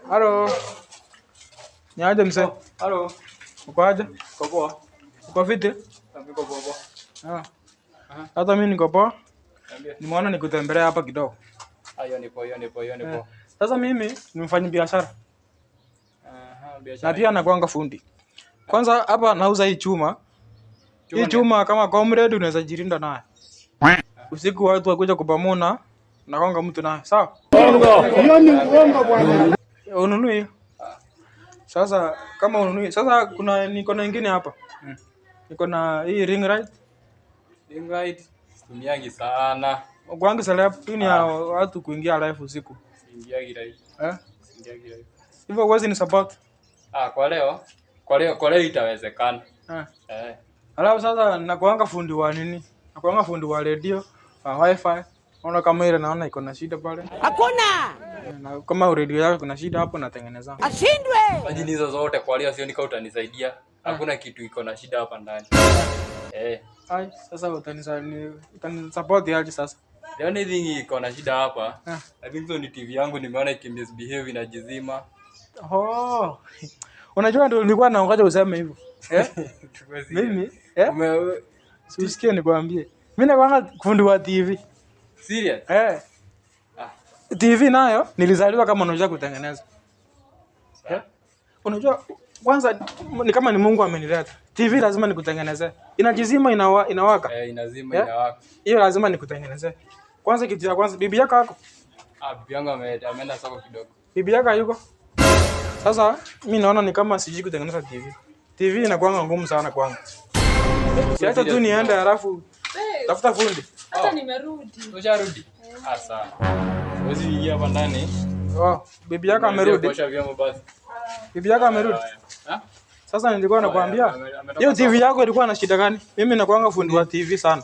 Halo. Ni aje mzee? Halo. Uko aje? Uko poa? Uko fiti? Niko poa. Ah. Hata mimi niko poa. Nimeona nikutembelea hapa kidogo. Hiyo ni poa. Sasa mimi ni mfanya biashara. Biashara. Na pia nakuanga fundi. Kwanza hapa nauza hii chuma. Hii chuma kama comrade unaweza jirinda naye. Usiku watu wakuja kupamona na konga mtu naye. Sawa? Hiyo ni uongo bwana. Ununue hiyo. Sasa kama ununue, sasa niko na nyingine hapa. Niko na hii ring light. Ring light tumiangi sana. Kwangu salap hii ni ya watu kuingia live usiku. Siingiagi live. Siingiagi live. Hivyo uwezi ni support. Kwa leo itawezekana. Alafu sasa nakuanga fundi wa nini? Nakuanga fundi wa radio, wa wifi. Unaona kama ile naona iko na shida pale. Hakuna. Na kama radio yako kuna shida hapo natengeneza. Ashindwe. Majini hizo zote kwa leo sioni kama utanisaidia. Hakuna kitu iko na shida hapa ndani. Ai, sasa utanisupport aje sasa? The only thing iko na shida hapa. I think so ni TV yangu nimeona ikimisbehave inajizima. Oh. Unajua ndio nilikuwa naongoja useme hivyo. Mimi usikie nikwambie. Mimi nakuanga fundi wa TV. Serious? TV nayo nilizaliwa kama unajua kutengeneza. Unajua kwanza ni kama ni Mungu amenileta. TV lazima nikutengenezee. Inajizima inawaka. Inazima inawaka. Hiyo lazima nikutengenezee. Kwanza kitu ya kwanza bibi yako hako? Bibi yangu ameenda soko kidogo. Bibi yako hayuko? Sasa mimi naona ni kama sijui kutengeneza TV. TV inakuwa ngumu sana kwangu. Siacha tu niende halafu tafuta fundi. Hata nimerudi. Usharudi? Sawa. Wewe ingia hapa ndani. Bibi yako amerudi. Osha vyombo basi. Bibi yako amerudi. Sasa nilikuwa nakwambia hiyo TV yako ilikuwa na shida gani? Mimi nakuanga fundi wa TV sana.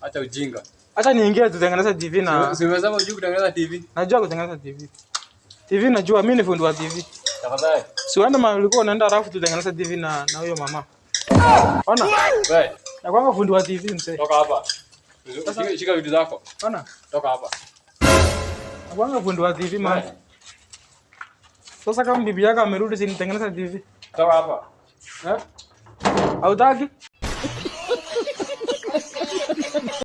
Acha ujinga. Acha niingie tutengeneze TV na si umesema unajua kutengeneza TV? Najua kutengeneza TV. TV najua mimi ni fundi wa TV. Tafadhali. Si uende mahali ulikuwa unaenda halafu tutengeneze TV na huyo mama. Ona. Wewe. Nakuanga fundi wa TV mzee. Toka hapa. Shika vitu zako. Ona. Toka hapa. Nakuanga fundi wa TV man. Sasa kama bibi yako amerudi si nitengeneza TV. Toka hapa. Hautaki?